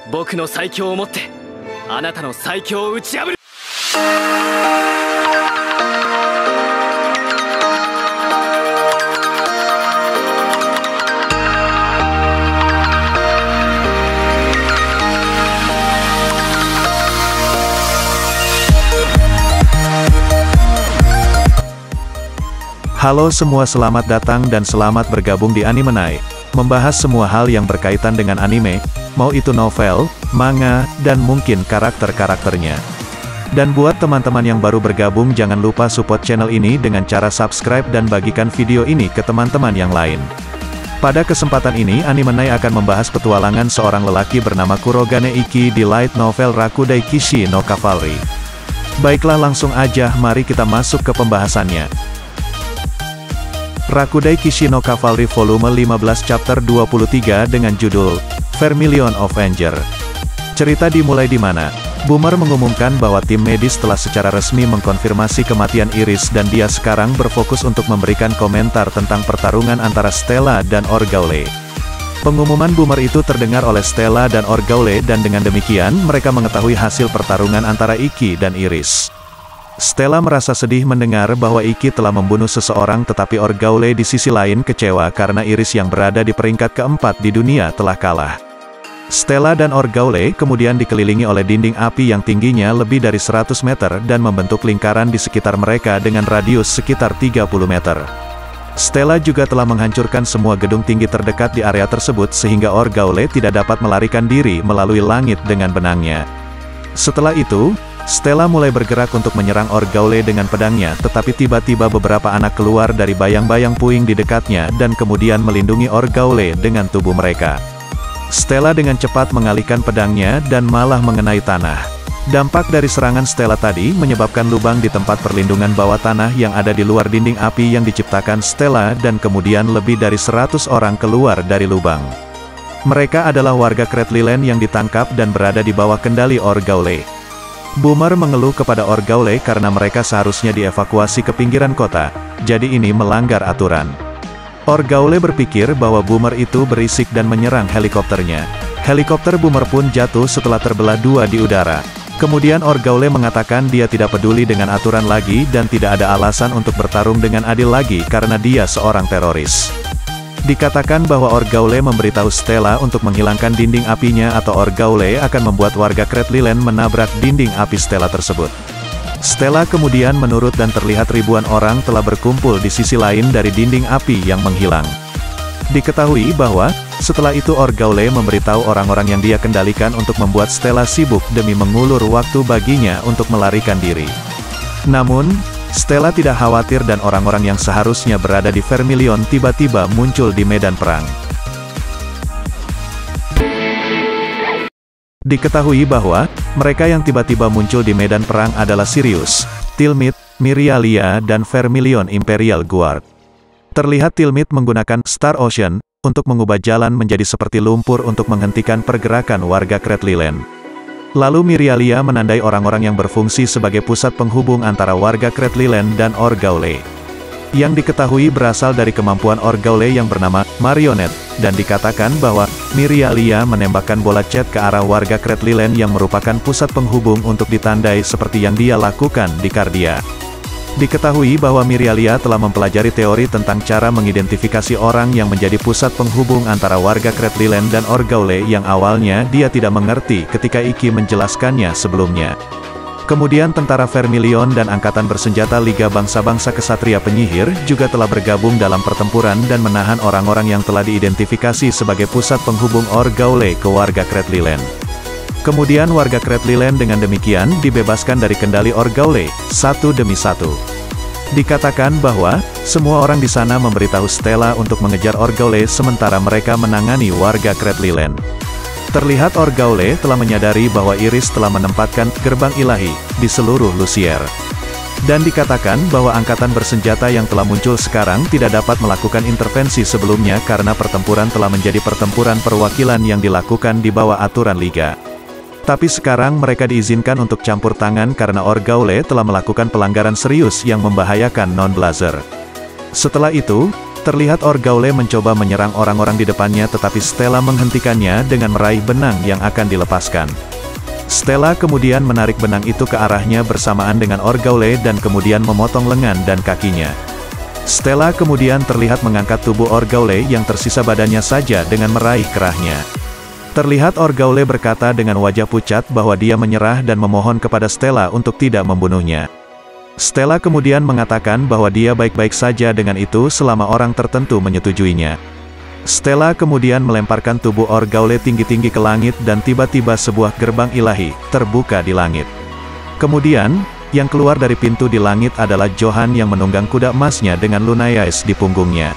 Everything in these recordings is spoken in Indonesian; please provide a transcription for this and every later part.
僕の最強をもってあなたの最強を打ち破る。Halo semua, selamat datang dan selamat bergabung di Animenai, membahas semua hal yang berkaitan dengan anime, mau itu novel, manga, dan mungkin karakter-karakternya. Dan buat teman-teman yang baru bergabung, jangan lupa support channel ini dengan cara subscribe dan bagikan video ini ke teman-teman yang lain. Pada kesempatan ini Animenai akan membahas petualangan seorang lelaki bernama Kurogane Ikki di light novel Rakudai Kishi no Cavalry. Baiklah, langsung aja mari kita masuk ke pembahasannya. Rakudai Kishi no Cavalry volume 15 chapter 23 dengan judul Vermilion Avenger. Cerita dimulai di mana Boomer mengumumkan bahwa tim medis telah secara resmi mengkonfirmasi kematian Iris dan dia sekarang berfokus untuk memberikan komentar tentang pertarungan antara Stella dan Orgaule. Pengumuman Boomer itu terdengar oleh Stella dan Orgaule dan dengan demikian mereka mengetahui hasil pertarungan antara Ikki dan Iris. Stella merasa sedih mendengar bahwa Ikki telah membunuh seseorang, tetapi Orgaule di sisi lain kecewa karena Iris yang berada di peringkat keempat di dunia telah kalah. Stella dan Orgaule kemudian dikelilingi oleh dinding api yang tingginya lebih dari 100 meter dan membentuk lingkaran di sekitar mereka dengan radius sekitar 30 meter. Stella juga telah menghancurkan semua gedung tinggi terdekat di area tersebut sehingga Orgaule tidak dapat melarikan diri melalui langit dengan benangnya. Setelah itu, Stella mulai bergerak untuk menyerang Orgaule dengan pedangnya, tetapi tiba-tiba beberapa anak keluar dari bayang-bayang puing di dekatnya dan kemudian melindungi Orgaule dengan tubuh mereka. Stella dengan cepat mengalihkan pedangnya dan malah mengenai tanah. Dampak dari serangan Stella tadi menyebabkan lubang di tempat perlindungan bawah tanah yang ada di luar dinding api yang diciptakan Stella dan kemudian lebih dari 100 orang keluar dari lubang. Mereka adalah warga Kretlilen yang ditangkap dan berada di bawah kendali Orgaule. Boomer mengeluh kepada Orgaule karena mereka seharusnya dievakuasi ke pinggiran kota, jadi ini melanggar aturan. Orgaule berpikir bahwa Boomer itu berisik dan menyerang helikopternya. Helikopter Boomer pun jatuh setelah terbelah dua di udara. Kemudian Orgaule mengatakan dia tidak peduli dengan aturan lagi dan tidak ada alasan untuk bertarung dengan adil lagi karena dia seorang teroris. Dikatakan bahwa Orgaule memberitahu Stella untuk menghilangkan dinding apinya atau Orgaule akan membuat warga Kretlilen menabrak dinding api Stella tersebut. Stella kemudian menurut dan terlihat ribuan orang telah berkumpul di sisi lain dari dinding api yang menghilang. Diketahui bahwa, setelah itu Orgaule memberitahu orang-orang yang dia kendalikan untuk membuat Stella sibuk demi mengulur waktu baginya untuk melarikan diri. Namun, Stella tidak khawatir dan orang-orang yang seharusnya berada di Vermilion tiba-tiba muncul di medan perang. Diketahui bahwa, mereka yang tiba-tiba muncul di medan perang adalah Sirius, Tilmith, Mirialia dan Vermilion Imperial Guard. Terlihat Tilmith menggunakan Star Ocean untuk mengubah jalan menjadi seperti lumpur untuk menghentikan pergerakan warga Kretlilen. Lalu Mirialia menandai orang-orang yang berfungsi sebagai pusat penghubung antara warga Kretlilen dan Orgaule. Yang diketahui berasal dari kemampuan Orgaule yang bernama Marionette, dan dikatakan bahwa Mirialia menembakkan bola cat ke arah warga Kretlilen yang merupakan pusat penghubung untuk ditandai seperti yang dia lakukan di Cardia. Diketahui bahwa Mirialia telah mempelajari teori tentang cara mengidentifikasi orang yang menjadi pusat penghubung antara warga Kretlilen dan Orgaule yang awalnya dia tidak mengerti ketika Ikki menjelaskannya sebelumnya. Kemudian tentara Vermilion dan Angkatan Bersenjata Liga Bangsa-Bangsa Kesatria Penyihir juga telah bergabung dalam pertempuran dan menahan orang-orang yang telah diidentifikasi sebagai pusat penghubung Orgaule ke warga Kretlilen. Kemudian warga Kretlilen dengan demikian dibebaskan dari kendali Orgaule, satu demi satu. Dikatakan bahwa, semua orang di sana memberitahu Stella untuk mengejar Orgaule sementara mereka menangani warga Kretlilen. Terlihat Orgaule telah menyadari bahwa Iris telah menempatkan gerbang ilahi di seluruh Lucier. Dan dikatakan bahwa angkatan bersenjata yang telah muncul sekarang tidak dapat melakukan intervensi sebelumnya karena pertempuran telah menjadi pertempuran perwakilan yang dilakukan di bawah aturan Liga. Tapi sekarang mereka diizinkan untuk campur tangan karena Orgaule telah melakukan pelanggaran serius yang membahayakan non-Blazer. Setelah itu, Terlihat Orgaule mencoba menyerang orang-orang di depannya tetapi Stella menghentikannya dengan meraih benang yang akan dilepaskan. Stella kemudian menarik benang itu ke arahnya bersamaan dengan Orgaule dan kemudian memotong lengan dan kakinya. Stella kemudian terlihat mengangkat tubuh Orgaule yang tersisa badannya saja dengan meraih kerahnya. Terlihat Orgaule berkata dengan wajah pucat bahwa dia menyerah dan memohon kepada Stella untuk tidak membunuhnya. Stella kemudian mengatakan bahwa dia baik-baik saja dengan itu selama orang tertentu menyetujuinya. Stella kemudian melemparkan tubuh Orgaule tinggi-tinggi ke langit dan tiba-tiba sebuah gerbang ilahi terbuka di langit. Kemudian, yang keluar dari pintu di langit adalah Johan yang menunggang kuda emasnya dengan Lunayais di punggungnya.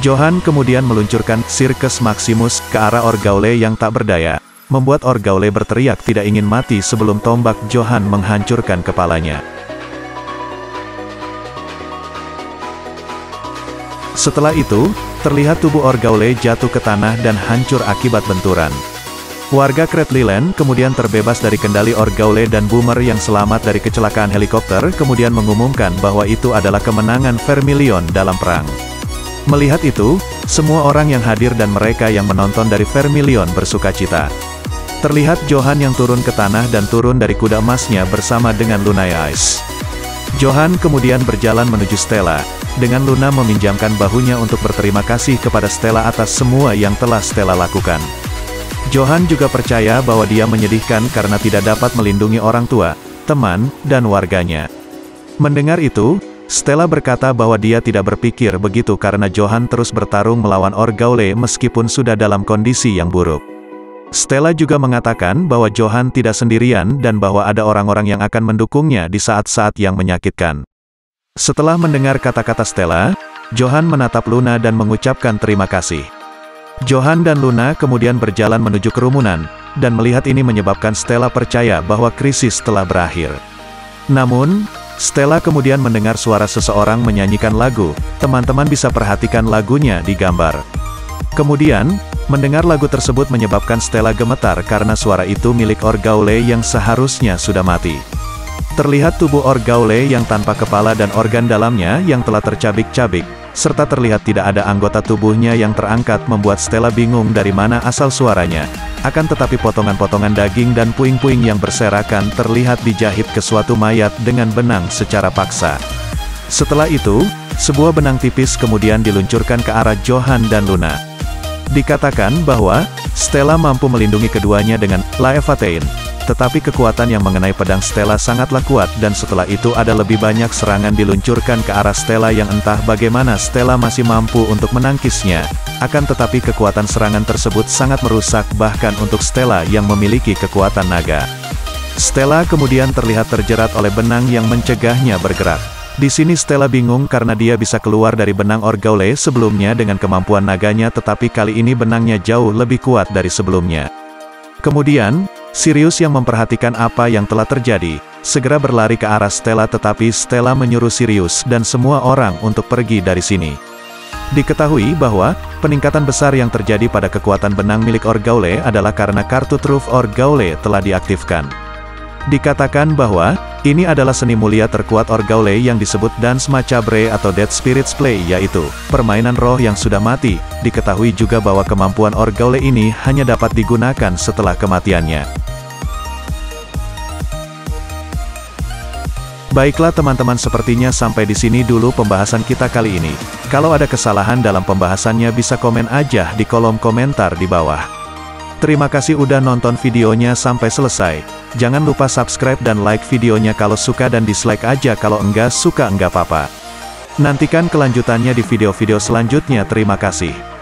Johan kemudian meluncurkan Circus Maximus ke arah Orgaule yang tak berdaya, membuat Orgaule berteriak tidak ingin mati sebelum tombak Johan menghancurkan kepalanya. Setelah itu, terlihat tubuh Orgaule jatuh ke tanah dan hancur akibat benturan. Warga Kretleyland kemudian terbebas dari kendali Orgaule dan Boomer yang selamat dari kecelakaan helikopter kemudian mengumumkan bahwa itu adalah kemenangan Vermilion dalam perang. Melihat itu, semua orang yang hadir dan mereka yang menonton dari Vermilion bersukacita. Terlihat Johan yang turun ke tanah dan turun dari kuda emasnya bersama dengan Lunayais. Johan kemudian berjalan menuju Stella, dengan Luna meminjamkan bahunya untuk berterima kasih kepada Stella atas semua yang telah Stella lakukan. Johan juga percaya bahwa dia menyedihkan karena tidak dapat melindungi orang tua, teman, dan warganya. Mendengar itu, Stella berkata bahwa dia tidak berpikir begitu karena Johan terus bertarung melawan Orgaule meskipun sudah dalam kondisi yang buruk. Stella juga mengatakan bahwa Johan tidak sendirian dan bahwa ada orang-orang yang akan mendukungnya di saat-saat yang menyakitkan. Setelah mendengar kata-kata Stella, Johan menatap Luna dan mengucapkan terima kasih. Johan dan Luna kemudian berjalan menuju kerumunan, dan melihat ini menyebabkan Stella percaya bahwa krisis telah berakhir. Namun, Stella kemudian mendengar suara seseorang menyanyikan lagu, teman-teman bisa perhatikan lagunya di gambar. Kemudian, mendengar lagu tersebut menyebabkan Stella gemetar karena suara itu milik Orgaule yang seharusnya sudah mati. Terlihat tubuh Orgaule yang tanpa kepala dan organ dalamnya yang telah tercabik-cabik, serta terlihat tidak ada anggota tubuhnya yang terangkat membuat Stella bingung dari mana asal suaranya. Akan tetapi potongan-potongan daging dan puing-puing yang berserakan terlihat dijahit ke suatu mayat dengan benang secara paksa. Setelah itu, sebuah benang tipis kemudian diluncurkan ke arah Johan dan Luna. Dikatakan bahwa Stella mampu melindungi keduanya dengan Laevatein. Tetapi kekuatan yang mengenai pedang Stella sangatlah kuat dan setelah itu ada lebih banyak serangan diluncurkan ke arah Stella yang entah bagaimana Stella masih mampu untuk menangkisnya. Akan tetapi kekuatan serangan tersebut sangat merusak bahkan untuk Stella yang memiliki kekuatan naga. Stella kemudian terlihat terjerat oleh benang yang mencegahnya bergerak. Di sini Stella bingung karena dia bisa keluar dari benang Orgaule sebelumnya dengan kemampuan naganya tetapi kali ini benangnya jauh lebih kuat dari sebelumnya. Kemudian, Sirius yang memperhatikan apa yang telah terjadi, segera berlari ke arah Stella tetapi Stella menyuruh Sirius dan semua orang untuk pergi dari sini. Diketahui bahwa, peningkatan besar yang terjadi pada kekuatan benang milik Orgaule adalah karena kartu truf Orgaule telah diaktifkan. Dikatakan bahwa, ini adalah seni mulia terkuat Orgaule yang disebut Dance Macabre atau Dead Spirits Play yaitu, permainan roh yang sudah mati. Diketahui juga bahwa kemampuan Orgaule ini hanya dapat digunakan setelah kematiannya. Baiklah teman-teman sepertinya sampai di sini dulu pembahasan kita kali ini. Kalau ada kesalahan dalam pembahasannya bisa komen aja di kolom komentar di bawah. Terima kasih udah nonton videonya sampai selesai. Jangan lupa subscribe dan like videonya kalau suka dan dislike aja kalau enggak suka enggak apa-apa. Nantikan kelanjutannya di video-video selanjutnya. Terima kasih.